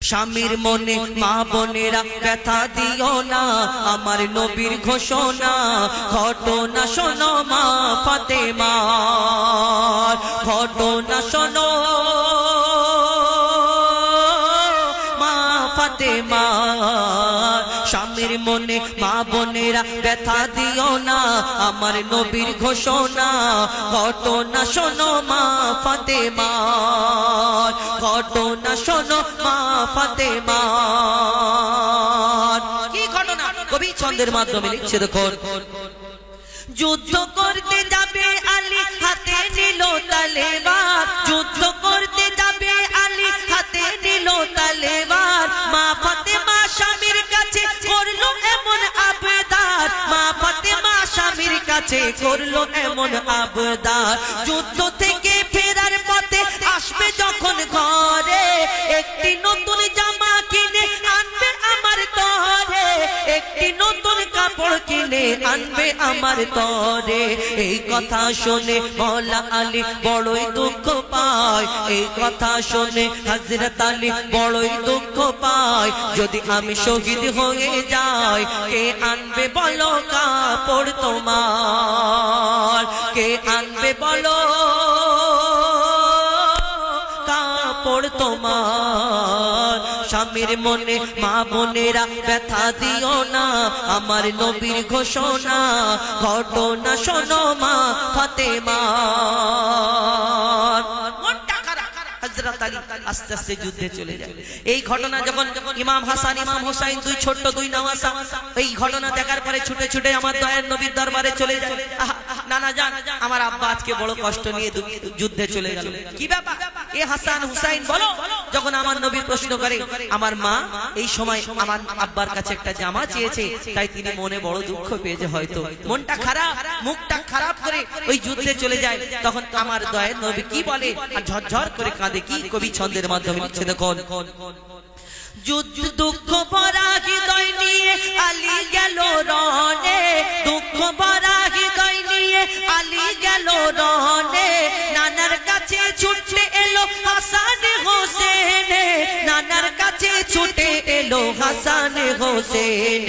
স্বামীর মনে মা বোনেরা ব্যথা দিও না, আমার নবীর ঘোষণা ঘটনা শোনো মা ফাতেমার, ঘটনা শোনো মা ফাতেমার। স্বামীর মনে মা বোনেরা ব্যথা দিও না, আমার নবীর ঘোষণা ঘটনা শোনো মা ফাতেমার, ঘটনা শোনো মা ফাতেমার। কি ঘটনা কবি ছন্দের মাধ্যমে লিখছে দেখুন। যুদ্ধ করতে যাবে আলী হাতে নিল তলোয়ার, যুদ্ধ করতে যাবে আলী হাতে নিল তলোয়ার। মা ফাতেমা স্বামীর কাছে করলো এমন আবদার, মা ফাতেমা স্বামীর কাছে করলো এমন আবদার। যুদ্ধ থেকে ফেরার পথে আসবে যখন ঘরে, একটি নতুন জামা কিনে আনবে আমার তরে, একটি নতুন কাপড় কিনে আনবে আমার তরে। এই কথা শুনে মওলা আলী বড়ই দুঃখ পায়, এই কথা শুনে হযরত আলী বড়ই দুঃখ পায়। যদি আমি শহীদ হয়ে যাই, কে আনবে বলো কাপড় তোমার, কে আনবে বলো কাপড় তোমার। স্বামীর মনে মা বোনেরা ব্যথা দিও না, আমার নবীর ঘোষণা ঘটনা শোনো মা ফাতেমার। হযরত আলী আস্তে আস্তে যুদ্ধে চলে যায়। এই ঘটনা যখন ইমাম হাসান ইমাম হোসাইন দুই ছোট্ট দুই নওয়াসা এই ঘটনা দেখার পরে ছুটে ছুটে আমার দয়ার নবীর দরবারে চলে যায়। নানা জান, আমার আব্বা আজকে বড় কষ্ট নিয়ে যুদ্ধে চলে গেল, কি ব্যাপার? এ হাসান হুসাইন বলো। যখন আমার নবী প্রশ্ন করে, আমার মা এই সময় আমার আব্বার কাছে একটা জামা চেয়েছে, তাই তিনি মনে বড় দুঃখ পেয়েছে, হয়তো মনটা খারাপ, মুখটা খারাপ করে ওই যুদ্ধে চলে যায়। তখন আমার দয়ার নবী কি বলে আর ঝরঝর করে কাঁদে, কি কবি ছন্দের মাধ্যমে লিখছে দেখুন। যুদ্ধ দুঃখ ভরা হৃদয় নিয়ে আলী গেল রণে, দুঃখ ভরা হৃদয় নিয়ে আলী গেল রণে। নানার কাছে ছুটে এলো হাসান হোসেন, নানার কাছে ছুটে এলো হাসান হোসেন।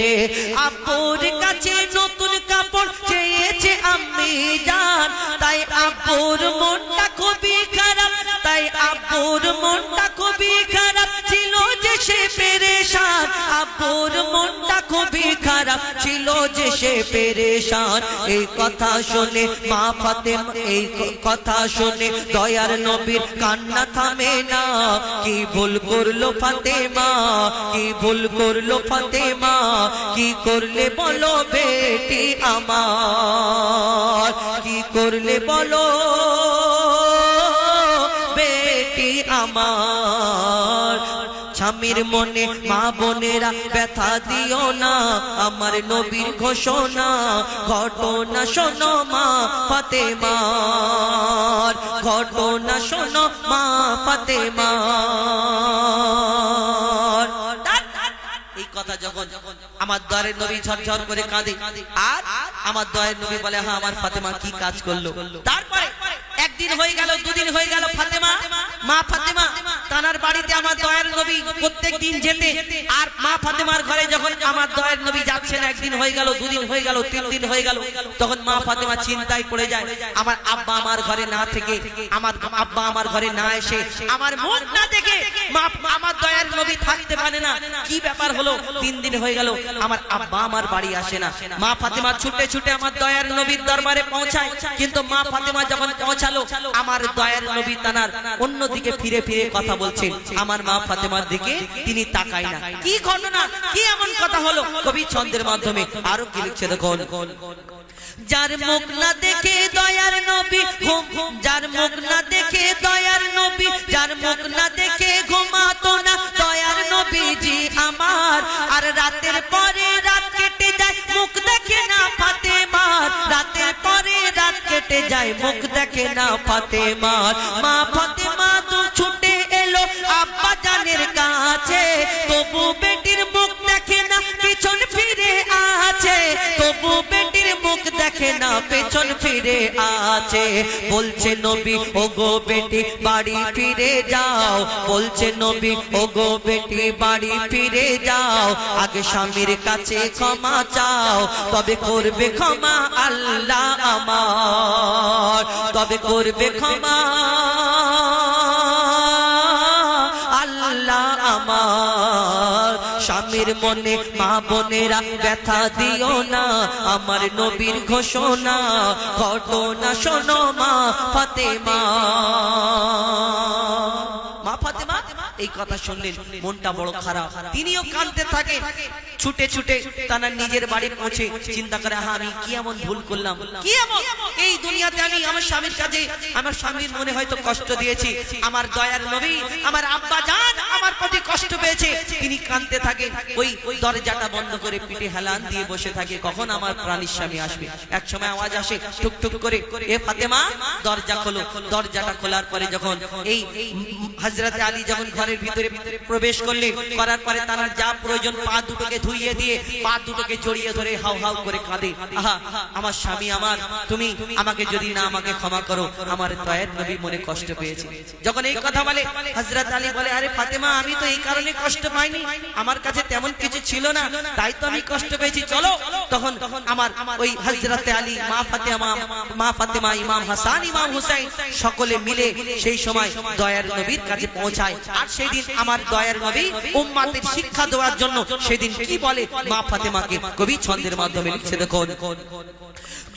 আব্বুর কাছে নতুন কাপড় চেয়েছে আম্মি জান, তাই আব্বুর মনটা খুবই খারাপ, তাই আব্বুর মনটা খুবই খারাপ ছিল যে সে পেরেশান, আব্বুর মনটা খুবই খারাপ ছিল যে সে পেরেশান। এই কথা শুনে মা ফাতেমা, এই কথা শুনে দয়ার নবীর কান্না থামে না। কি ভুল করলো ফাতেমা, কি ভুল করলো ফাতেমা, কি করলে বলো বেটি আমার, কি করলে বলো বেটি আমার। স্বামীর মনে মা বোনেরা ব্যথা দিও না, আমার নবীর ঘোষণা ঘটনা শোনো মা ফাতেমার, ঘটনা শোনো মা ফাতেমার। এই কথা যখন আমার দয়ার নবী ঝরঝর করে কাঁদে, আর আমার দয়ার নবী বলে, হ্যাঁ আমার ফাতেমা কি কাজ করলো। তারপরে একদিন হয়ে গেল, দুদিন হয়ে গেল, ফাতেমা মা ফাতেমা তানার বাড়িতে আমার দয়ার নবী প্রত্যেক দিন যেতে, আর মা ফাতেমার ঘরে যখন আমার দয়ার নবী যাচ্ছেন, একদিন হয়ে গেল, দুদিন হয়ে গেল, তিন দিন হয়ে গেল, তখন মা ফাতেমা চিন্তায় পড়ে যায়। আমার আব্বা আমার ঘরে না থেকে, আমার আব্বা আমার ঘরে না এসে, আমার মুখ না দেখে আমার দয়ার নবী থাকতে পারে না, কি ব্যাপার হলো? তিন দিন হয়ে গেল, আমার আব্বা আমার বাড়ি আসে না। মা ফাতেমা ছুটে ছুটে আমার দয়ার নবীর দরবারে পৌঁছায়, কিন্তু মা ফাতেমা যখন পৌঁছালো, আমার দয়ার নবী তানার অন্যদিকে ফিরে ফিরে কথা বলছেন, আমার মা ফাতেমার দিকে তিনি তাকায় না। কি ঘটনা, কি এমন কথা হলো? কবি ছন্দের মাধ্যমে আরো কি লিখছে দেখুন। যার মুখ না দেখে দয়ার নবী, যার মুখ না দেখে দয়ার নবী, যার মুখ না দেখে ঘুমাতো না দয়ার নবীজি আমার। আর রাতের পরে রাত কেটে যায়, মুখ দেখে না ফাতেমার, রাতের পরে রাত কেটে যায়, মুখ দেখে না ফাতেমার। মা ফাতেমা তো ছুটে এলো আব্বা জানের কাছে, তবু বেটির মুখ দেখে না, পিছন ফিরে আছে, তবু বেটির মুখ দেখে না, পেছন ফিরে ফিরে আছে বলছে নবী ও গো বেটি বাড়ি ফিরে যাও বলছে নবী ও গো বেটি বাড়ি ফিরে যাও আগে স্বামীর কাছে ক্ষমা চাও তবে করবে ক্ষমা আল্লাহ আমার তবে করবে ক্ষমা আল্লাহ আমার স্বামীর মনে মা বোনেরা ব্যথা দিও না আমার নবীর ঘোষণা ঘটনা শোনো মা ফাতেমা মা ফাতেমা এই কথা শুনলেন মনটা বড় খারাপ তিনিও কাঁদতে থাকে ছুটে ছুটে তার নিজের বাড়ি পৌঁছে চিন্তা করে আমি কি এমন ভুল করলাম কি এমন এই দুনিয়াতে আমি আমার স্বামীর কাছে আমার স্বামীর মনে হয়তো কষ্ট দিয়েছি আমার দয়ার নবী আমার আব্বা জান আমার প্রতি কষ্ট পেয়েছে তিনি কাঁদতে থাকে ওই দরজাটা বন্ধ করে পিঠে হেলান দিয়ে বসে থাকে কখন আমার প্রাণীর স্বামী আসবে এক সময় আওয়াজ আসে টুক টুক করে এ ফাতেমা দরজা খোলো দরজাটা খোলার পরে যখন এই হযরত আলী যখন ঘরের ভিতরে প্রবেশ করলেন করার পরে তার যা প্রয়োজন পা দুটোকে ধুইয়ে দিয়ে পা দুটোকে জড়িয়ে ধরে হাউ হাউ করে কাঁদে আহা আমার স্বামী আমার তুমি আমাকে যদি না আমাকে ক্ষমা করো আমার দয়ার নবী মনে কষ্ট পেয়েছে যখন এই কথা বলে হযরত আলী বলে আরে ফাতেমা আমি তো এই কারণে কষ্ট পাইনি আমার কাছে তেমন কিছু ছিল না তাই তো আমি কষ্ট পেয়েছি চলো তখন আমার ওই হযরত আলী মা ফাতেমা ইমাম হাসান ইমাম হুসাইন সকলে মিলে সেই সময় দয়ার নবীর কাছে পৌঁছায় আর সেই দিন আমার দয়ার নবী উম্মতের শিক্ষা দেওয়ার জন্য সেদিন কি বলে মা ফাতেমাকে কবি ছন্দের মাধ্যমে লিখছে দেখুন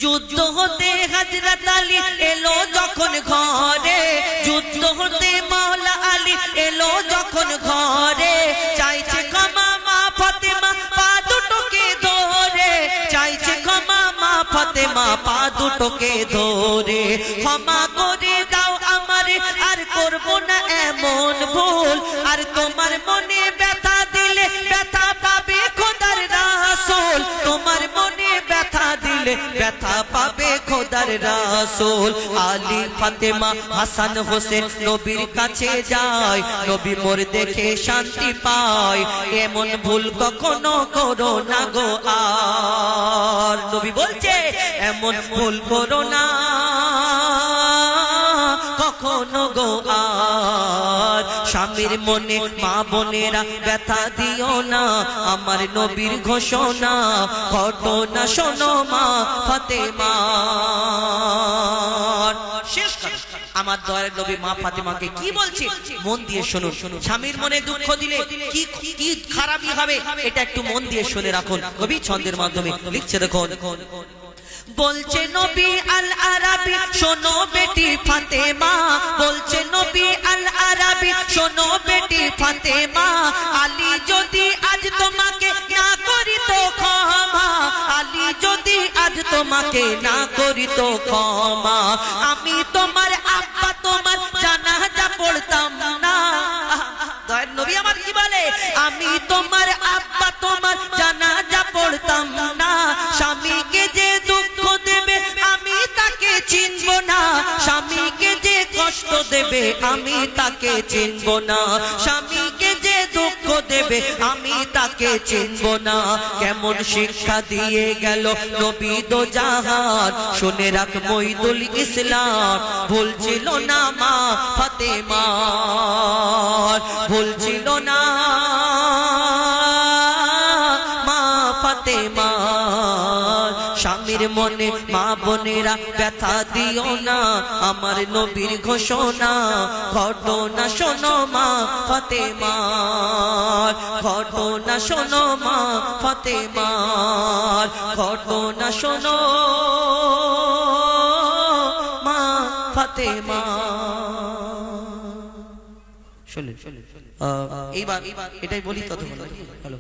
যুদ্ধ হতে হযরত আলী এলো যখন ঘরে যুদ্ধ হতে মাওলা আলী এলো যখন ঘরে চাইছে ক্ষমা মা ফাতেমা পা দুটোকে ধরে চাইছে ক্ষমা মা ফাতেমা পা দুটোকে ধরে ক্ষমা করে দাও আমারে আর করব না এমন ভুল আর তোমার মনে ব্যথা দিলে ব্যথা পাবে খোদার রাসূল তোমার মনে ব্যথা দিলে ব্যথা পাবে খোদার রাসূল আলী ফাতেমা হাসান হোসেন নবীর কাছে যায় নবী মোর দেখে শান্তি পায় এমন ভুল কখনো করো না গো আর নবী বলছে এমন ভুল করো না কখনো গো আর স্বামীর মনে মা বোনেরা ব্যথা দিও না আমার নবীর ঘোষণা ঘটনা শোনো মা ফাতেমা শেষ কথা আমার দয়ার নবী মা ফাতেমাকে কি বলছে মন দিয়ে শুনুন স্বামীর মনে দুঃখ দিলে কি কি খারাপই হবে এটা একটু মন দিয়ে শুনে রাখুন কবি ছন্দের মাধ্যমে লিখছে দেখুন বলছে নবী আল আরাবী শোনো বেটি ফাতেমা বলছে নবী আল আরাবী শোনো বেটি ফাতেমা আলী যদি আজ তোমাকে না করিত ক্ষমা আলী যদি আজ তোমাকে না করিত ক্ষমা আমি তোমার আব্বা তোমার জানাজা পড়তাম না দয়ার নবী আমার কি বলে আমি তোমার আব্বা তোমার জানাজা পড়তাম না স্বামীকে যে দুঃখ দেবে আমি তাকে চিনব না স্বামীকে যে কষ্ট দেবে আমি তাকে চিনব না স্বামীকে যে দুঃখ দেবে আমি তাকে চিনব না কেমন শিক্ষা দিয়ে গেল নবী দো জাহান শুনে রাখ মঈদুল ইসলাম ভুলছিল না মা ফাতেমা ভুলছিল না মা ফাতেমা স্বামীর মনে মা বোনেরা ব্যথা দিও না আমার নবীর ঘোষণা ঘটনা শোনো মা ফাতেমা ঘটনা শোনো মা ফাতেমা ঘটনা শোনো মা ফাতেমা শুনুন এইবার এটাই বলি তত হ্যালো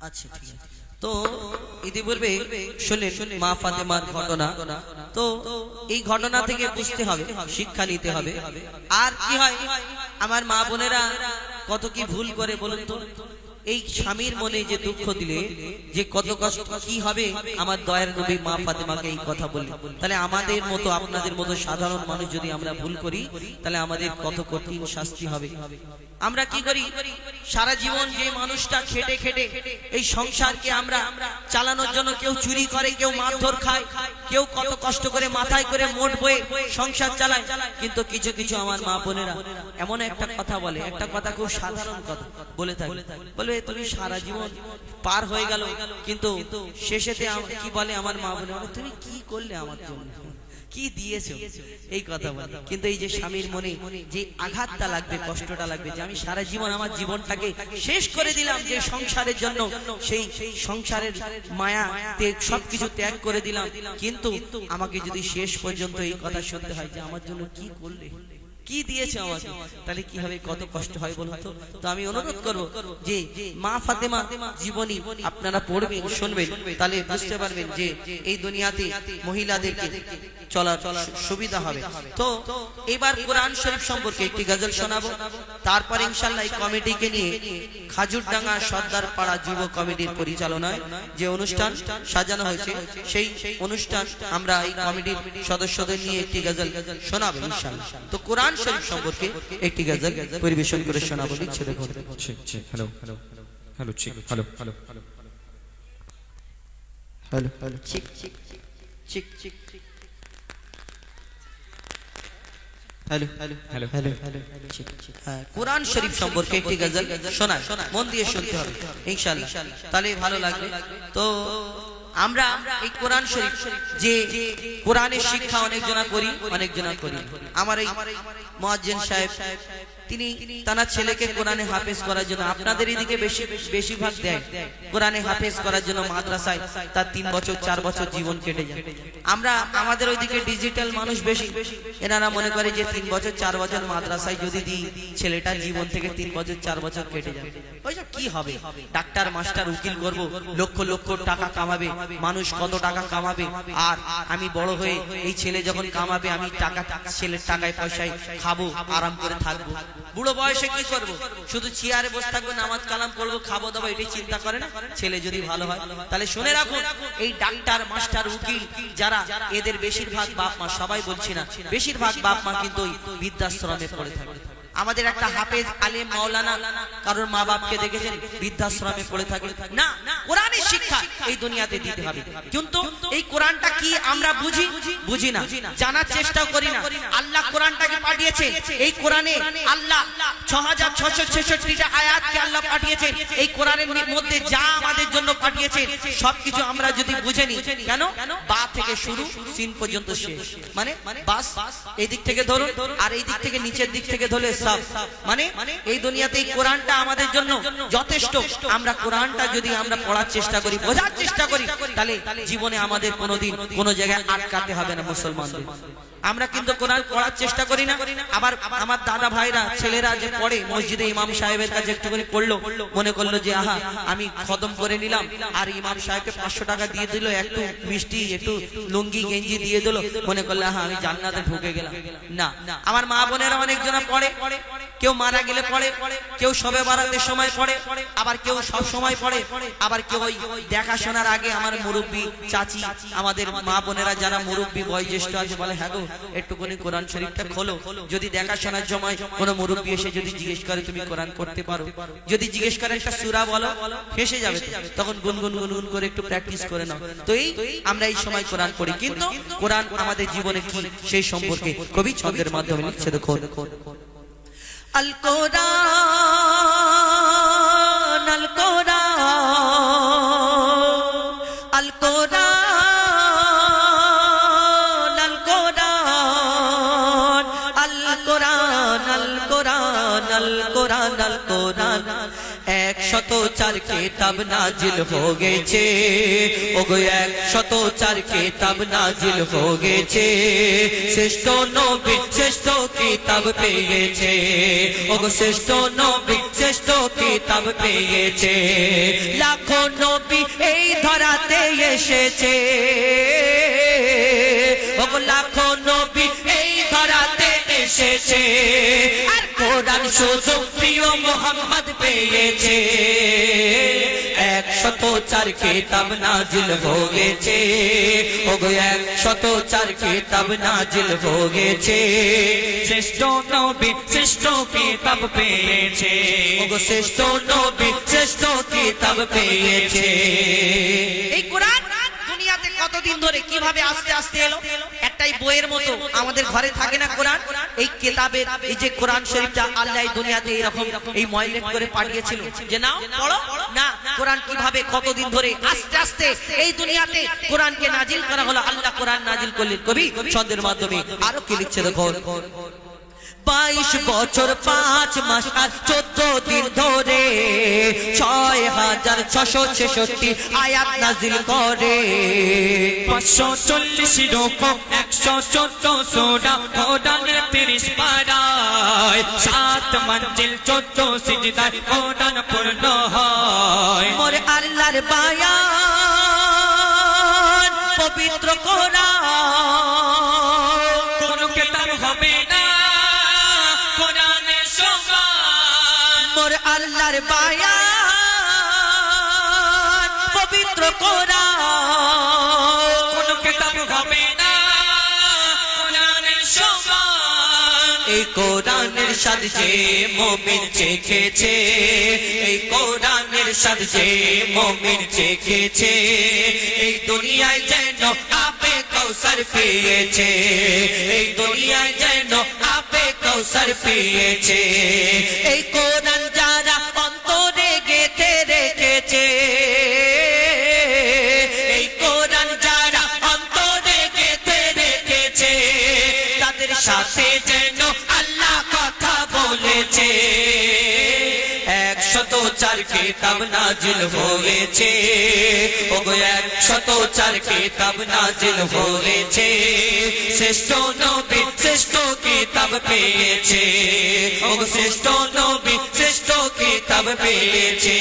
আচ্ছা ঠিক আছে তো ইতিপূর্বে শুনলেন মা ফাতেমার ঘটনা তো এই ঘটনা থেকে বুঝতে হবে শিক্ষা নিতে হবে আর কি হয় আমার মা বোনেরা কত কি ভুল করে বলুন তো এই স্বামীর মনে যে দুঃখ দিলে যে কত কষ্ট কি হবে আমার দয়ার নবী মা ফাতেমাকে এই কথা বললেন। তাহলে আমাদের মতো আপনাদের মতো সাধারণ মানুষ যদি আমরা ভুল করি তাহলে আমাদের কত কঠিন শাস্তি হবে। আমরা কি করি সারা জীবন যে মানুষটা খেটে খেটে এই সংসারকে আমরা চালানোর জন্য কেউ চুরি করে, কেউ মারধর খায়, কেউ কত কষ্ট করে মাথায় করে মোট বয়ে সংসার চালায়, কিন্তু কিছু কিছু আমার মা বোনেরা এমন একটা কথা বলে, একটা কথা খুব সাধারণ কথা বলে থাকে, বলবে তুমি সারা জীবন পার হয়ে গেল কিন্তু শেষেতে কি বলে আমার মা বোনেরা, তুমি কি করলে আমার জন্য, কি দিয়েছো, এই কথা বলে। কিন্তু এই যে স্বামীর মনে যে আঘাতটা লাগবে, কষ্টটা লাগবে যে আমি সারা জীবন আমার জীবনটাকে শেষ করে দিলাম যে সংসারের জন্য, সেই সংসারের মায়াতে সবকিছু ত্যাগ করে দিলাম, কিন্তু আমাকে যদি শেষ পর্যন্ত এই কথা শুনতে হয় যে আমার জন্য কি করলে, কি দিয়েছে আমাকে, তাহলে কি হবে, কত কষ্ট হয় বলুন তো। তো আমি অনুরোধ করব যে মা ফাতেমা জীবনী আপনারা পড়বেন, শুনবেন, তাহলে বুঝতে পারবেন যে এই দুনিয়াতে মহিলাদেরকে চলার সুবিধা হবে। তো এবার কোরআন শরীফ সম্পর্কে একটি গজল শোনাবো, তারপর ইনশাআল্লাহ এই কমিটিকে নিয়ে খাজুরডাঙ্গা সর্দার পাড়া যুব কমিটির পরিচালনায় যে অনুষ্ঠান সাজানো হয়েছে সেই অনুষ্ঠান আমরা এই কমিটির সদস্যদের নিয়ে একটি গজল শোনাবো ইনশাআল্লাহ। তো কোরআন শরীফ সম্পর্কে একটি গজল পরিবেশন করে শোনাবো। ইচ্ছে দেখুন। হ্যালো হ্যালো হ্যালো ঠিক hello hello hello hello hello ঠিক ঠিক ঠিক ঠিক ঠিক hello hello hello hello hello ঠিক ঠিক কোরআন শরীফ সম্পর্কে একটি গজল শোনায়, মন দিয়ে শুনতে হবে ইনশাআল্লাহ, তাহলে ভালো লাগবে। তো আমরা এই কোরআন শরীফ যে কোরআনের শিক্ষা অনেকজনা করি, অনেকজনা করি। আমার এই মুয়াজ্জিন সাহেব তিনি তার ছেলেকে কোরআনে হাফেজ করার জন্য, আপনাদের এদিকে বেশিরভাগ দেয় কোরআনে হাফেজ করার জন্য মাদ্রাসায় তার 3 বছর 4 বছর জীবন কেটে যায়। আমরা আমাদের ওইদিকে ডিজিটাল মানুষ বেশি, এনারা মনে করে যে 3 বছর 4 বছর মাদ্রাসায় যদি দিই ছেলেটার জীবন থেকে 3 বছর 4 বছর কেটে যায়। ওইসব কি হবে, ডাক্তার মাস্টার উকিল করব, লক্ষ লক্ষ টাকা কামাবে, মানুষ কত টাকা কামাবে, আর আমি বড় হয়ে এই ছেলে যখন কামাবে আমি টাকা ছেলের টাকায় পয়সায় খাবো, আরাম করে থাকবো। বুড়ো বয়সে কি করব, শুধু চেয়ারে বসে থাকবো, নামাজ কালাম পড়বো, খাবো দাবো, এটাই চিন্তা করে না। ছেলে যদি ভালো হয় তাহলে শুনে রাখুন, এই ডাক্তার মাস্টার উকিল যারা, এদের বেশিরভাগ বাপ মা, সবাই বলছি না, বেশিরভাগ বাপ মা কিন্তু ওই বৃদ্ধাশ্রমে পড়ে থাকে। আমাদের একটা হাফেজ আলেম মাওলানা কারোর মা বাপকে দেখেছেন বৃদ্ধাশ্রমে পড়ে থাকে না। কোরআনের শিক্ষা এই দুনিয়াতে দিতে হবে, কিন্তু এই কোরআনটা কি আমরা বুঝি না, জানার চেষ্টা করি না। আল্লাহ কোরআনটাকে পাঠিয়েছে, এই কোরআনে আল্লাহ 6666টা আয়াতকে আল্লাহ পাঠিয়েছেন, এই কোরআনের মধ্যে যা আমাদের জন্য পাঠিয়েছেন সবকিছু আমরা যদি বুঝে নিই, কেন বা থেকে শুরু সিন পর্যন্ত শেষ, মানে বাস এই দিক থেকে ধরুন আর এই দিক থেকে নিচের দিক থেকে ধরলে মানে এই দুনিয়াতে এই কোরআনটা আমাদের জন্য যথেষ্ট। আমরা কোরআনটা যদি আমরা পড়ার চেষ্টা করি, বোঝার চেষ্টা করি, তাহলে জীবনে আমাদের কোনোদিন কোনো জায়গায় আটকাতে হবে না মুসলমানদের। আমরা কিন্তু কোরআন পড়ার চেষ্টা করি না। আবার আমার দাদা ভাইরা ছেলেরা যে পড়ে মসজিদে ইমাম সাহেবের কাছে একটুখানি পড়লো, মনে করলো যে আহা আমি খতম করে নিলাম, আর ইমাম সাহেবকে 500 টাকা দিয়ে দিল, একটু মিষ্টি একটু লুঙ্গি গেঞ্জি দিয়ে দিল, মনে করলো আহা আমি জান্নাতে ঢুকে গেলাম। না, আমার মা বোনেরা অনেকজনা পড়ে, কেউ মারা গেলে পড়ে, কেউ শবে বারাতের সময় পড়ে, আবার কেউ সব সময় পড়ে, আবার কেউ ওই দেখাশোনার আগে। আমার মুরব্বী চাচি, আমাদের মা বোনেরা যারা মুরব্বী বয়োজ্যেষ্ঠ আছে বলে হ্যাঁ গো একটুখানি কোরআন শরীফটা খোলো। যদি দেখাশোনার সময় কোনো মুরব্বী এসে যদি জিজ্ঞেস করে তুমি কোরআন পড়তে পারো, যদি জিজ্ঞেস করে একটা সূরা বলো, ফেসে যাবে, তখন গুনগুন গুনগুন করে একটু প্র্যাকটিস করে নাও। তো এই আমরা এই সময় কোরআন পড়ি, কিন্তু কোরআন আমাদের জীবনে কি সেই সম্পর্কে কবি ছন্দের মাধ্যমে লিখছে। দেখো আল কোরআন আল কোরআন আল কোরআন আল কোরআন আল কোরআন আল কোরআন আল কোরআন আল কোরআন 104 কিতাব নাজিল हो গেছে, ওগো 104 কিতাব নাজিল हो গেছে, শ্রেষ্ঠ নবী শ্রেষ্ঠ কিতাব পেয়েছে, ওগো শ্রেষ্ঠ নবী শ্রেষ্ঠ কিতাব পেয়েছে, লাখো নবী এই ধরাতে এসেছে, ওগো লাখো নবী এই ধরাতে এসেছে, আর কোরআন শুধু প্রিয় মুহাম্মদ পেয়েছে। 104 কিতাব নাজিল হয়েছে, ওগো 104 কিতাব নাজিল হয়েছে, শ্রেষ্ঠ নবী শ্রেষ্ঠ কিতাব পেয়েছে, ওগো শ্রেষ্ঠ নবী শ্রেষ্ঠ কিতাব পেয়েছে। এই কোরআন দুনিয়াতে কতদিন ধরে কিভাবে আস্তে আস্তে এলো? একটাই বইয়ের মতো আমাদের ঘরে থাকে না কোরআন, এই কিতাবের এই যে কোরআন শরীফটা আল্লাহ এই দুনিয়াতে এরকম এই ময়লেট করে পাঠিয়েছিল যে নাও পড়ো না। কোরআন কিভাবে কতদিন ধরে আস্তে আস্তে এই দুনিয়াতে কোরআনকে নাজিল করা হলো। আল্লাহ কোরআন নাজিল করলেন কবি ছন্দের মাধ্যমে। আরো কি লিখছে দেখো, 22 বছর 5 মাস আর 14 দিন ধরে 6666 আয়াত নাজিল করে। 540 রকম 114 সূরা কোরআনের 30 পারায়, 7 মঞ্জিল 14 সিজদায় কোরআন পূর্ণ হয়। মোর আল্লাহর বায়ান পবিত্র কোরআন, কোন কিতাব হবে না কোরআনের সমান। মোর আল্লাহর বায়ান পবিত্র কোরআন, কোন কিতাব হবে না কোরআনের সমান। এই কোরআনের স্বাদ যে মুমিন চেখেছে, এই কোরআনের স্বাদ যে মুমিন চেখেছে, এই দুনিয়ায় যেন আপে কৌসর পেয়েছে, এই দুনিয়ায় যেন আপে কৌসর পেয়েছে। এই কোরআন যারা অন্তরে গেঁথে রেখেছে, এই কোরআন যারা অন্তরে গেঁথে রেখেছে, তাদের সাথে যেন আল্লাহ কথা বলেছে। 104 কিতাব নাজিল হয়েছে, ওগো 104 কিতাব নাজিল হয়েছে, শ্রেষ্ঠ নবী শ্রেষ্ঠ কিতাব পেয়েছে, ওগো শ্রেষ্ঠ নবী শ্রেষ্ঠ কিতাব পেয়েছে।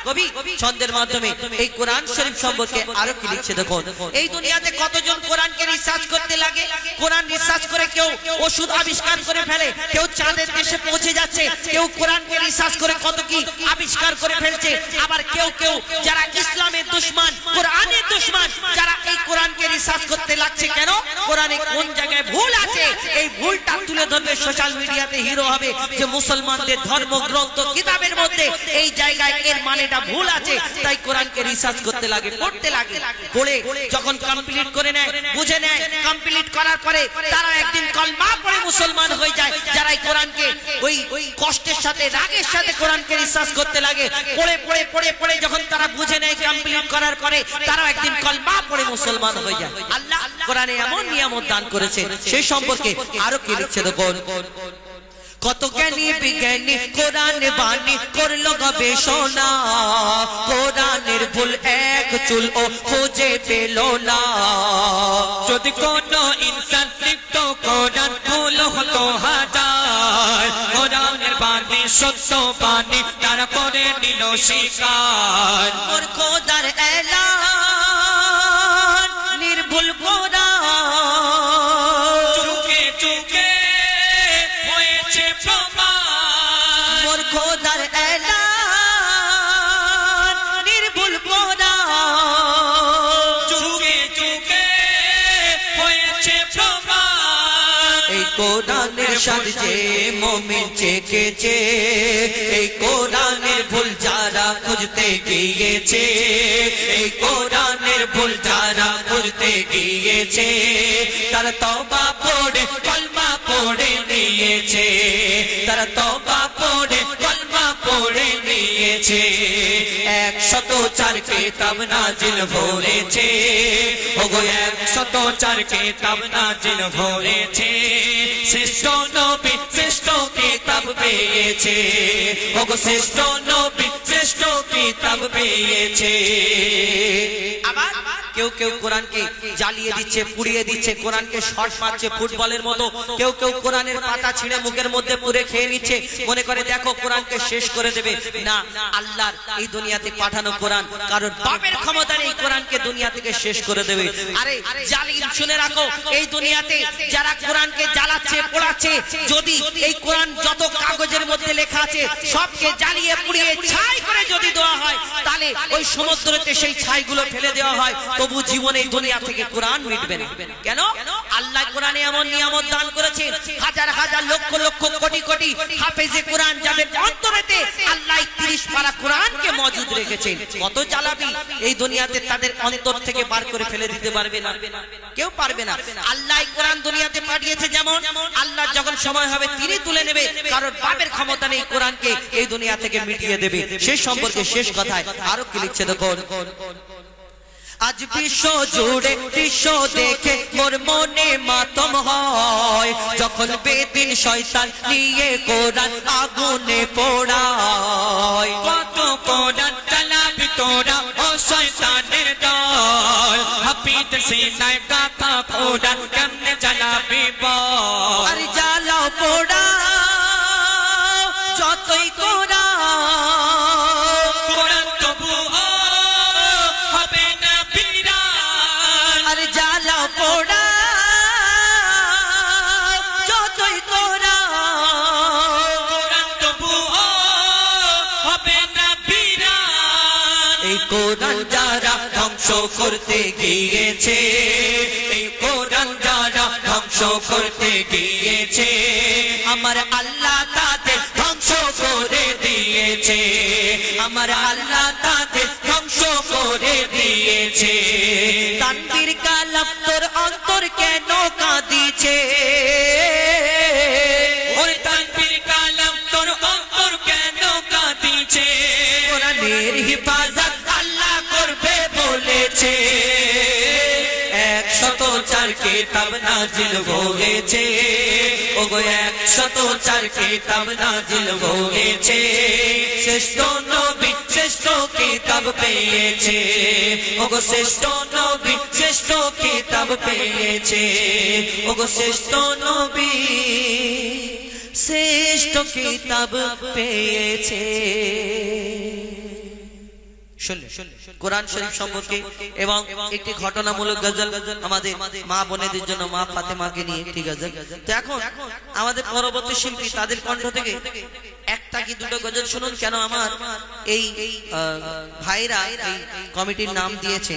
কবি ছন্দের মাধ্যমে এই কোরআন শরীফ সম্পর্কে আরো কি লিখছে দেখো, এই দুনিয়াতে কতজন কোরআনকে রিসার্চ করতে লাগে। কোরআন রিসার্চ করে কেউ ওষুধ আবিষ্কার করে ফেলে, কেউ চাঁদের দেশে পৌঁছে যাচ্ছে, কেউ কোরআনকে রিসার্চ করে কত কি আবিষ্কার করে ফেলছে। আবার কেউ কেউ যারা ইসলামের দুশমন, কোরআনের দুশমন, যারা এই কোরআনকে রিসার্চ করতে লাগছে কেন, কোরআনে কোন জায়গায় ভুল আছে এই ভুলটা তুলে ধরবে, সোশ্যাল মিডিয়াতে হিরো হবে যে মুসলমানদের ধর্মগ্রন্থ কিতাবের মধ্যে এই জায়গায় এর মানেটা ভুল আছে, তাই কোরআনকে রিসার্চ করতে লাগে, পড়তে লাগে। পড়ে যখন কমপ্লিট করে নেয়, বুঝে নেয়, কমপ্লিট করার পরে তারা একদিন কলমা পড়ে মুসলমান হয়ে যায়। যারা এই কোরআনকে ওই কষ্টের সাথে রাগের সাথে কোরআনকে রিসার্চ করতে লাগে, পড়ে পড়ে পড়ে পড়ে যখন তারা বুঝে নেয়, কমপ্লিট করার পরে তারা একদিন কলমা পড়ে মুসলমান হয়ে যায়। আল্লাহ কোরআনে এমন নিয়ামত দান করেছে, সেই সম্পর্কে আরো কি লিখছে দেখো, কত জ্ঞানী বিজ্ঞানী কোরআন বাণী করলো গবেষণা, কোরআনের ভুল এক চুল ও খুঁজে পেল না। যদি কোন ইনসান লিখত কোরআন ভুল হতো হাজার, কোরআনের বাণী সত্য বাণী তারা করে নিল স্বীকার। মোর খোদার এলান নির্ভুল কোরআন, চুকে চুকে হয়েছে প্রমাণ। মোর খোদার এলান নির্ভুল কোরআন, চুকে চুকে হয়েছে প্রমাণ। এই কোরআনের স্বাদ যে মুমিন চেখেছে, এই কোরআনের ভুল যারা খুঁজতে গিয়েছে, এই কোরআনের ভুল যারা খুঁজতে গিয়েছে, তারা তওবা পড়ে কলমা পড়ে নিয়েছে, তারা তওবা পড়ে কলমা পড়ে নিয়েছে। 104 কিতাব নাজিল হয়েছে, ওগো 104 কিতাব নাজিল হয়েছে, শ্রেষ্ঠ নবী শ্রেষ্ঠ কিতাব পেয়েছে, ওগো শ্রেষ্ঠ নবী শ্রেষ্ঠ কিতাব পেয়েছে। আবার কেউ কেউ কোরআনকে জ্বালিয়ে দিচ্ছে, পুড়িয়ে দিচ্ছে, কোরআনকে শর্ট মারছে ফুটবলের মতো, কেউ কেউ কোরআনের পাতা ছিঁড়ে মুখের মধ্যে পুরে খেয়ে নিচ্ছে, মনে করে দেখো কোরআনকে শেষ করে দেবে। না, আল্লাহর এই দুনিয়াতে পাঠানো কোরআন কারণ বাপের ক্ষমতা নেই কোরআনকে দুনিয়া থেকে শেষ করে দেবে। আরে জালিম শুনে রাখো, এই দুনিয়াতে যারা কোরআনকে জ্বালাচ্ছে পোড়াচ্ছে, যদি এই কোরআন যত কাগজের মধ্যে লেখা লেখা আছে সবকে জ্বালিয়ে পুড়িয়ে ছাই করে যদি দেওয়া হয় তাহলে ওই সমুদ্রতে সেই ছাইগুলো ফেলে দেওয়া হয় তবু জীবনে দুনিয়া থেকে কোরআন মিটবে না কেন আল্লাহ কোরআনে এমন নিয়ামত দান করেছেন হাজার হাজার লক্ষ লক্ষ কোটি কোটি হাফেজে কোরআন যাদের অন্তরেতে আল্লাহ 30 পারা কোরআনকে মজুদ রেখেছেন কত জ্বালাবি এই দুনিয়াতে তাদের অন্তর থেকে বার করে ফেলে দিতে পারবে না কেউ পারবে না আল্লাহ কোরআন দুনিয়াতে পাঠিয়েছে যেমন আল্লাহ যখন সময় হবে তিনি তুলে নেবে কারণ বাপের ক্ষমতা নেই কোরআনকে এই দুনিয়া থেকে মিটিয়ে দেবে সেই সম্পর্কে শেষ কথায় আরো কি লিখছে দেখুন আজ বিশ্ব জুড়ে দৃশ্য দেখে মোর মনে মাতম হয় যখন বেদিন শয়তান নিয়ে কোরআন আগুনে পোড়ায় কত কোরআন চালাবি তোরা ও শয়তানের দল হাফিজ সিনায় গাথা কোরআন কেমনে চালাবি বল আরে জ্বালাও পোড়াও যতই কোরআন তবু হবে না বিরান আরে জ্বালাও পোড়াও যতই কোরআন তবু হবে না বিরান এই কোরআন যারা ধ্বংস করতে গিয়েছে এই কোরআন যারা ধ্বংস করতে গিয়েছে আমার আল্লাহ তাদের ধ্বংস করে দিয়েছে আমার আল্লাহ তাদের ধ্বংস করে দিয়েছে তানবীর কালাম তোর অন্তর কেন কাঁদিছে ওই তানবীর কালাম তোর অন্তর কেন কাঁদিছে কোরআনের হিফাজত আল্লাহ করবে বলেছে 104 কিতাব নাজিল হয়েছে ওগো 104 কিতাব নাজিল হয়েছে শ্রেষ্ঠ নবী শ্রেষ্ঠ কিতাব পেয়েছে ওগো শ্রেষ্ঠ নবী শ্রেষ্ঠ কিতাব পেয়েছে ওগো শ্রেষ্ঠ নবী শ্রেষ্ঠ কিতাব পেয়েছে কোরআন শরীফ সম্পর্কে এবং একটি ঘটনামূলক গজল আমাদের মা বোনেদের জন্য মা ফাতেমাকে নিয়ে একটি গজল তো এখন আমাদের পরবর্তী শিল্পী তাদের কণ্ঠ থেকে একটা কি দুটো গজল শুনুন কেন আমার এই ভাইরা এই কমিটির নাম দিয়েছে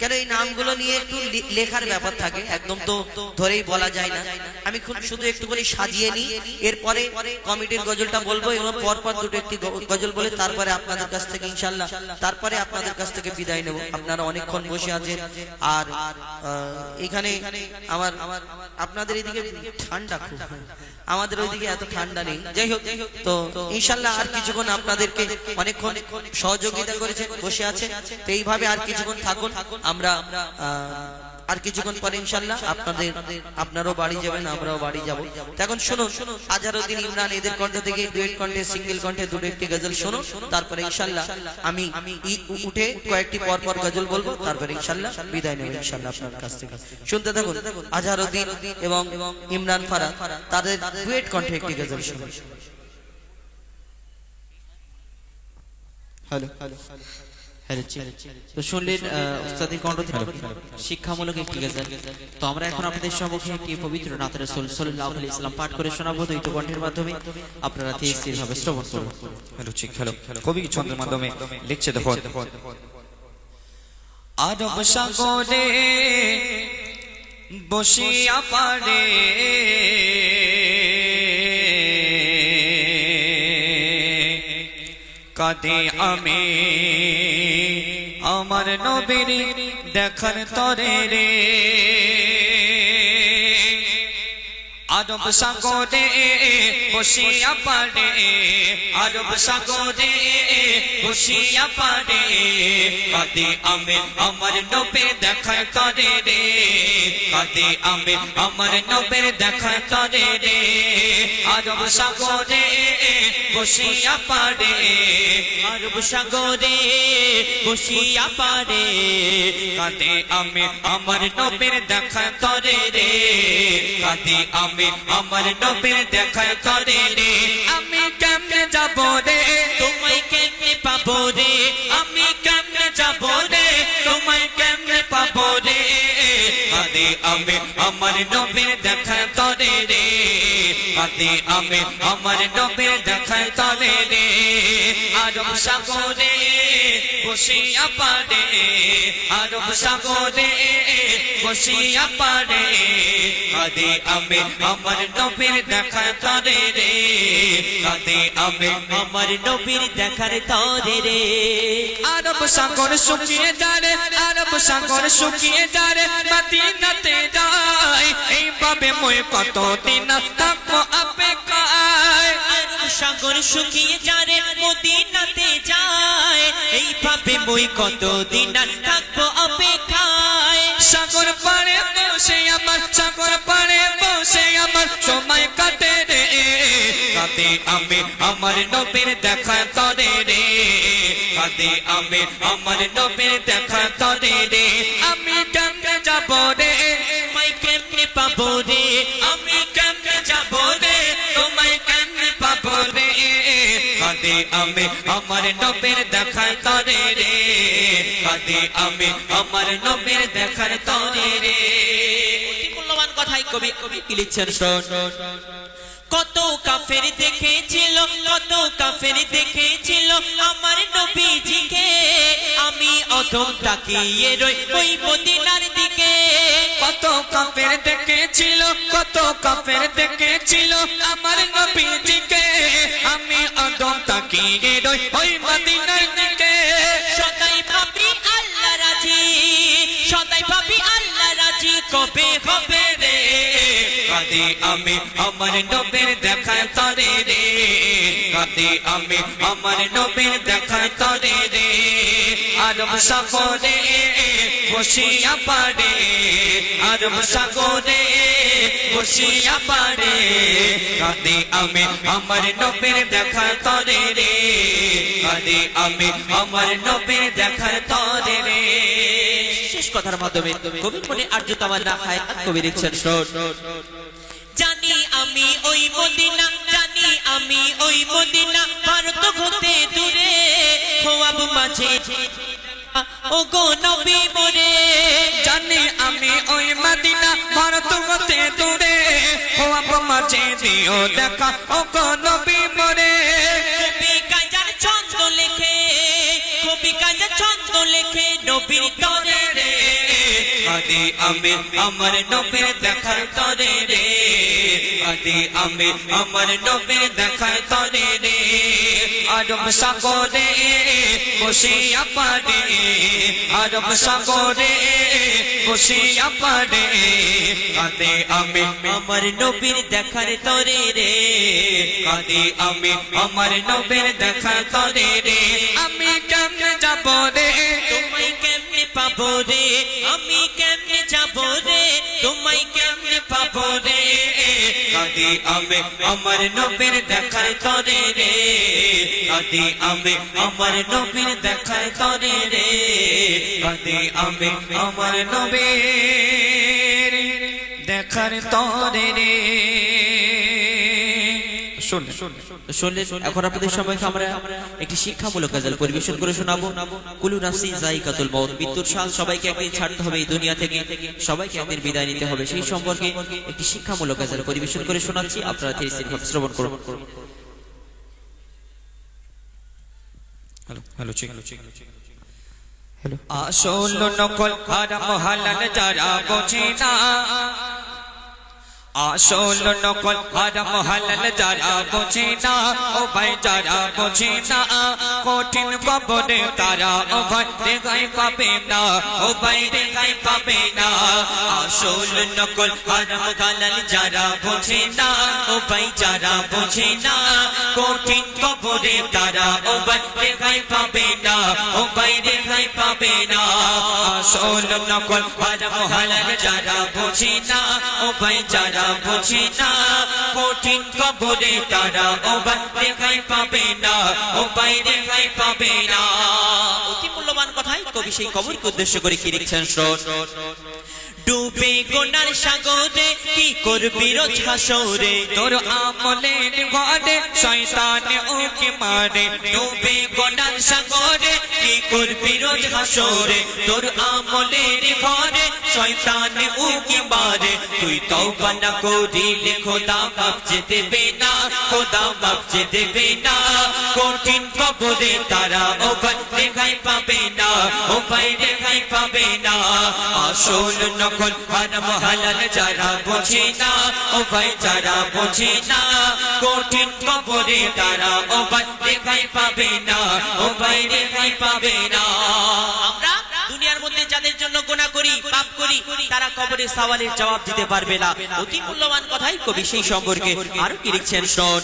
কেন এই নামগুলো নিয়ে একটু লেখার ব্যাপার থাকে একদম তো ধরেই বলা যায় না আমি খুব শুধু একটু করে সাজিয়ে নিই এরপরে কমিটির গজলটা বলবো এবং পরপর দুটো একটি গজল বলে তারপরে আপনাদের কাছ থেকে ইনশাআল্লাহ তারপরে আপনাদের কাছ থেকে বিদায় নেব আপনারা অনেকক্ষণ বসে আছেন আর এখানে আমার আপনাদের এদিকে ঠান্ডা খুব আমাদের ওইদিকে এত ঠান্ডা নেই যাই হোক তো ইনশাআল্লাহ আর কিছুক্ষণ আপনাদেরকে অনেকক্ষণ সহযোগিতা করেছেন বসে আছেন তো এইভাবে আর কিছুক্ষণ থাকুন আমরা আর কিছুক্ষণ পরে ইনশাআল্লাহ আপনারাও বাড়ি যাবেন আমরাও বাড়ি যাব এখন শুনুন আজহারউদ্দিন ইমরান এদের কণ্ঠ থেকে ডুয়েট কণ্ঠে সিঙ্গেল কণ্ঠে দুটো একটি গজল শুনুন তারপরে ইনশাআল্লাহ আমি উঠে কয়েকটি পরপর গজল বলবো তারপরে ইনশাআল্লাহ বিদায় নেব ইনশাআল্লাহ আপনার কাছ থেকে শুনতে থাকুন আজহারউদ্দিন এবং ইমরান ফারাদ তাদের ডুয়েট কণ্ঠে একটি গজল শুনুন হ্যালো তো শুনলেন উস্তাদের কণ্ঠ থেকে শিক্ষামূলক একটি গজল তো আমরা এখন আপনাদের সম্মুখে একটি পবিত্র নাত রাসূল সাল্লাল্লাহু আলাইহি ওয়াসাল্লাম পাঠ করে শোনাবো দ্বৈত কণ্ঠের মাধ্যমে আপনারা স্থিরভাবে শ্রবণ করুন হ্যালো ঠিক হ্যালো কবি ছন্দের মাধ্যমে লিখছে দেখুন আরব সাগরে বসিয়া পারে কাঁদে আমি আমার নবীর দেখার তরে রে আরব সাগরে বসিয়া পারে আরব সাগরে বসিয়া পারে কাঁদে আমি আমার নবীর দেখার তরে রে কাঁদে আমি আমার নবীর দেখার তরে রে আরব সাগরে বসিয়া পারে আরব সাগরে বসিয়া পারে কাঁদে আমি আমার নবীর দেখার তরে রে কাঁদে আমি আমার নবীর দেখার তরে রে আমি কেমনে যাব রে তোমায় কেমনে পাবো রে আমি কেমনে যাব রে তোমায় কেমনে পাবো রে কাঁদে আমি আমার নবীর দেখার তরে রে কাঁদে আমি আমার নবীর দেখায় তরে রে আরব সাগরে বসিয়া পারে আরব সাগরে বসিয়া পারে কাঁদে আমি আমার নবীর দেখায় তরে রে কাঁদে আমি আমার নবীর দেখার তরে রে আরব সাগর শুকিয়ে যারে আরব সাগর শুকিয়ে যারে মদিনাতে যায় এইভাবে মই কতদিন থাকবো অপেক্ষায় আরব সাগর শুকিয়ে যারে মদিনাতে যায় এইভাবে মই কতদিন আর থাকবো অপেক্ষায় সাগর পাড়ে বসে আমার সাগর পাড়ে বসে আমার সময় কাটে রে কাঁদে আমি আমার নবীর দেখা তরে রে কাঁদে আমি আমার নবীর দেখা তরে রে আমি কেমনে যাব রে তোমায় কেমনে পাবো রে আমি কেমনে যাব রে তোমায় কেমনে পাবো রে কাঁদে আমি আমার নবীর দেখা তরে রে কাঁদে আমি আমার নবীর দেখার তরে রে অতি মূল্যবান কথাই কবি লিখছেন শোন কত কাফের দেখেছিল কত কাফের দেখেছিল আমার নবীজিকে আমি অধম তাকিয়ে রই ওই মদিনার দিকে কত কাফের দেখেছিল কত কাফের দেখেছিল আমার নবীজিকে আমি অদম তাকিয়ে রই ওই মদিনার দিকে সদাই ভাবি আল্লাহ রাজি সদাই ভাবি আল্লাহ রাজি কবে হবে রে কাঁদে আমি আমার নবীর দেখায় তরে রে কাঁদে আমি আমার নবীর দেখায় তরে রে আরব সাগরে বসিয়া পারে আরব সাগরে বসিয়া পারে কাঁদে আমি আমার নবীর দেখায় তরে রে কাঁদে আমি আমার নবীর দেখায় তরে রে শেষ কথার মাধ্যমে কবি মনে আর্যতা না খায় কবি লিখছেন শোন জানি আমি ওই মদিনা জানি আমি ওই মদিনা ভারত হতে দূরে খোয়াব মাঝে ও গো নবী মোরে জানি আমি ওই মদিনা ভারত হতে দূরে খোয়াব মাঝে দিও দেখা ও গো নবী মোরে কবি কাজার ছন্দ লেখে কবি কাজার ছন্দ লেখে নবীর তরে রে কাঁদে আমি আমার নবীর দেখার তরে রে কাঁদে আমি আমার নবীর দেখার তরে রে আরব সাগরে বসিয়া পারে আরব সাগরে বসিয়া পারে কাঁদে আমি আমার নবীর দেখার তরে রে কাঁদে আমি আমার নবীর দেখার তরে রে আমি কেমনে যাব রে তোমায় কেমনে পাবো রে আমি কেমনে যাবো রে তোমায় কেমনে পাবো রে কাঁদে আমি আমার নবীর দেখার তরে রে কাঁদে আমি আমার নবীর দেখার তরে রে কাঁদে আমি আমার নবীর দেখার তরে রে শুনলেন এখন আপনাদের সময়কে আমরা একটি শিক্ষামূলক গজল পরিবেশন করে শোনাবো কুলু নাফসিন যায়িকাতুল মউত মৃত্যুর স্বাদ সবাইকে একদিন ছাড়তে হবে এই দুনিয়া থেকে সবাইকে একদিন বিদায় নিতে হবে সেই সম্পর্কে একটি শিক্ষামূলক গজল পরিবেশন করে শোনাচ্ছি আপনারা ধীরে ধীরে শ্রবণ করুন হ্যালো হ্যালো চেক হ্যালো আসল নকল হারাম হালাল যারা বোঝে না আসল নকল হারাম হালাল যারা বোঝে না ও ভাই যারা বোঝে না কঠিন কবরে তারা ও ভাই রেগাই পাবে না ও ভাই রেগাই পাবে না আসল নকল হারাম হালাল যারা বোঝে না ও ভাই যারা বোঝে না কঠিন কবরে তারা ও ভাই রেগাই পাবে না ও ভাই রেগাই পাবে না আসল নকল হারাম হালাল যারা বোঝে না ও ভাই যারা বোঝে না কঠিন কবরে তারা ও ভাই রেগাই পাবে না ও ভাই রেগাই পাবে না অতি মূল্যবান কথাই কবি সেই কবরকে উদ্দেশ্য করে কি লিখছেন শোন ডুবে গোনার সাগরে কি করবি রোজ হাসরে তোর আমলের ঘরে শয়তান ওকে মারে ডুবে গোনার সাগরে কি করবি রোজ হাসরে তোর আমলের ঘরে শয়তান ওকে মারে তুই তওবা না করিলে খোদা মাফ যে দেবে না খোদা মাফ যে দেবে না কঠিন কবরে তারা ও ভাই রেহাই পাবে না ও ভাই রেহাই পাবে না আসল নকল হারাম হালাল যারা বোঝে না ও ভাই যারা বোঝে না কঠিন কবরে তারা ও ভাই রেহাই পাবে না ও ভাই রেহাই পাবে না আমরা দুনিয়ার মধ্যে যাদের জন্য গুনাহ করি পাপ করি তারা কবরে সওয়ালের জবাব দিতে পারবে না অতি মূল্যবান কথাই কবি সেই সম্পর্কে আর কি লিখছেন শোন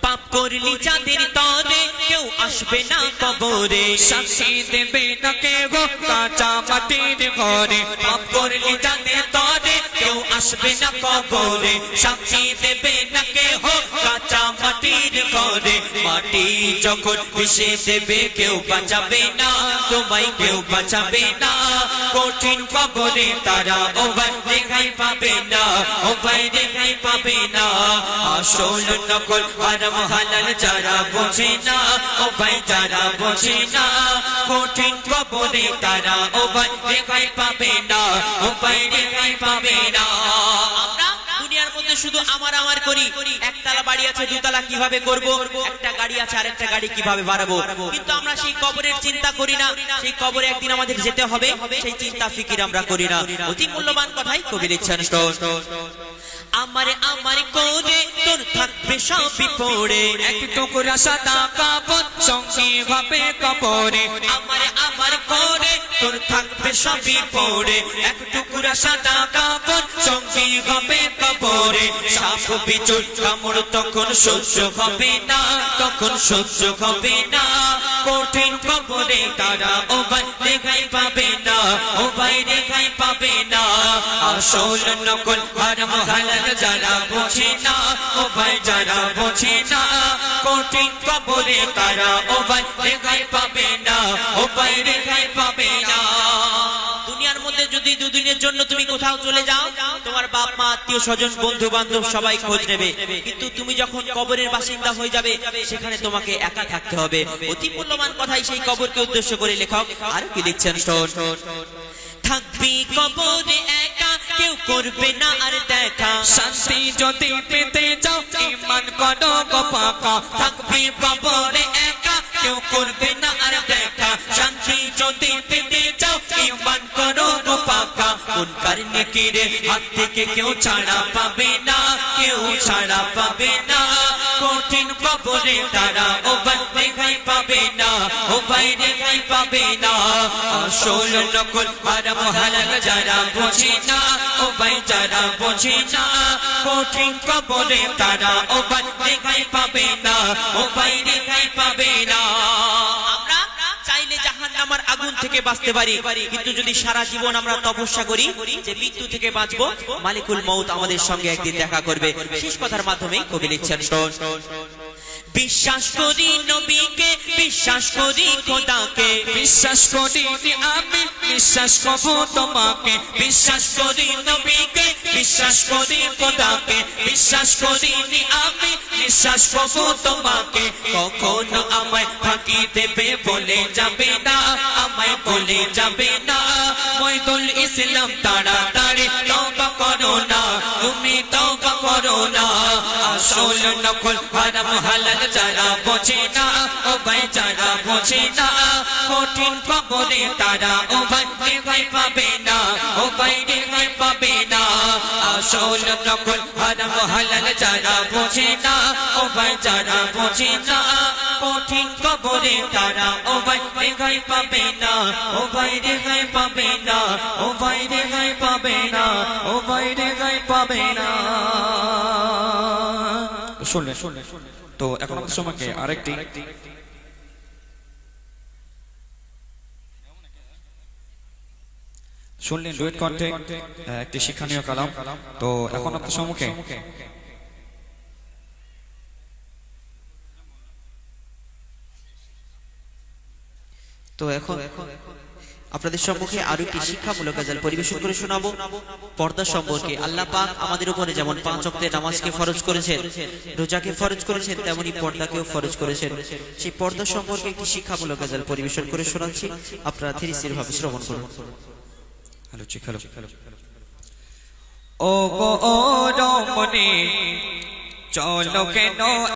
পাপ করলি যাদের তরে কেউ আসবে না কবরে সাক্ষী দেবে না কেউ কাঁচা মাটির ঘরে পাপ করলি যাদের তরে কেউ আসবে না কবরে সাক্ষী দেবে না কেউ কাঁচা মাটির ঘরে মাটি যখন মিশে দেবে কেউ বাঁচাবে না তোমায় কেউ বাঁচাবে না কঠিন কবরে তারা ও ভাই রেহাই পাবে না ও ভাই রেহাই পাবে না আসল নকল হারাম হালাল যারা বোঝে না ও ভাই যারা বোঝে না কঠিন কবরে তারা ও ভাই রেহাই পাবে না ও ভাই রেহাই পাবে না আমরা দুনিয়ার মধ্যে শুধু আমার আমার করি একতলা বাড়ি আছে দুতলা কিভাবে করব একটা গাড়ি আছে আরেকটা গাড়ি কিভাবে বাড়াবো কিন্তু আমরা সেই কবরের চিন্তা করি না সেই কবরে একদিন আমাদের যেতে হবে সেই চিন্তা ফিকির আমরা করি না অতি মূল্যবান কথাই কবি লিখছেন আমারে আমারে করে তোর থাকবে সবই পড়ে এক টুকরা সাদা কাপড় সঙ্গে হবে কবরে আমারে আমার করে তোর থাকবে সবই পড়ে এক টুকরা সাদা কাপড় সঙ্গে হবে কবরে সাপ বিচুর কামড় তখন সহ্য হবে না তখন সহ্য হবে না কঠিন কবরে তারা ও ভাই রেহাই পাবে না ও ভাই রেহাই পাবে না আসল নকল হারাম হালাল যারা বোঝে না ও ভাই যারা বোঝে না কঠিন কবরে তারা ও ভাই রেহাই পাবে না ও ভাই রেহাই পাবে না দুনিয়ার মধ্যে যদি দুদিনের জন্য তুমি কোথাও চলে যাও তোমার বাপ মা আত্মীয় স্বজন বন্ধু বান্ধব সবাই খোঁজ নেবে কিন্তু তুমি যখন কবরের বাসিন্দা হয়ে যাবে সেখানে তোমাকে একা থাকতে হবে অতি মূল্যবান কথাই সেই কবরকে উদ্দেশ্য করে লেখক আর কি লিখছেন শোন থাকবি কবরে একা কেউ করবে না আর দেখা শান্তি যদি পেতে চাও ঈমান করো গো পাকা থাকবি কবরে একা কেউ করবে না আর দেখা শান্তি যদি পেতে চাও ঈমান করো গো পাকা মুনকার নেকির হাত থেকে কেউ ছাড়া পাবে না কেউ ছাড়া পাবে না কঠিন কবরে তারা ও ভাই রেহাই পাবে না ও ভাই রেহাই পাবে না আসল নকল হারাম হালাল যারা বোঝে না ও ভাই যারা বোঝে না কঠিন কবরে তারা ও ভাই রেহাই পাবে না ও ভাই রেহাই পাবে না আমরা চাইলে জাহান্নামের আগুন থেকে বাঁচতে পারি কিন্তু যদি সারা জীবন আমরা তপস্যা করি যে মৃত্যু থেকে বাঁচবো মালিকুল মউত আমাদের সঙ্গে একদিন দেখা করবে শেষ কথার মাধ্যমেই কবি লিখছেন শোন বিশ্বাস করি নবীকে বিশ্বাস করি খোদাকে বিশ্বাস করি আমি বিশ্বাস করব তোমাকে বিশ্বাস করি নবীকে বিশ্বাস করি খোদাকে বিশ্বাস করি আমি বিশ্বাস করব তোমাকে কখনো আমায় ফাঁকি দেবে বলে যাবে না আমায় বলে যাবে না মইদুল ইসলাম তাড়াতাড়ি তওবা করো না তুমি তওবা করো না আসল নকল হারাম হালাল যারা বোঝে না ও ভাই যারা বোঝে না কঠিন কবরে তারা ও ভাই রেহাই পাবে না ও ভাই রেহাই পাবে না আসল নকল হারাম হালাল যারা বোঝে না ও ভাই যারা বোঝে না কঠিন কবরে তারা ও ভাই রেহাই পাবে না ও ভাই রেহাই পাবে না ও ভাই রেহাই পাবে না ও ভাই রেহাই পাবে না শুনলেন তো এখন আপনার সময়কে আরেকটি শুনলেন ডুয়েট কণ্ঠে একটি শিক্ষণীয় কালাম। তো এখন আপনার সম্মুখে তো এখন আপনাদের সম্মুখে আরো একটি শিক্ষামূলক গজল পরিবেশন করে শোনাবো পর্দা সম্পর্কে। আল্লাহ পাক আমাদের উপরে যেমন 5 ওয়াক্তের নামাজকে ফরজ করেছেন, রোজাকে ফরজ করেছেন, তেমনি পর্দাকেও ফরজ করেছেন। সেই পর্দা সম্পর্কে একটি শিক্ষামূলক গজল পরিবেশন করে শোনাচ্ছি, আপনারা ধীরে স্থির ভাবে শ্রবণ করুন। হ্যালো ঠিক হ্যালো। ও গো ও রমণী চলো কেন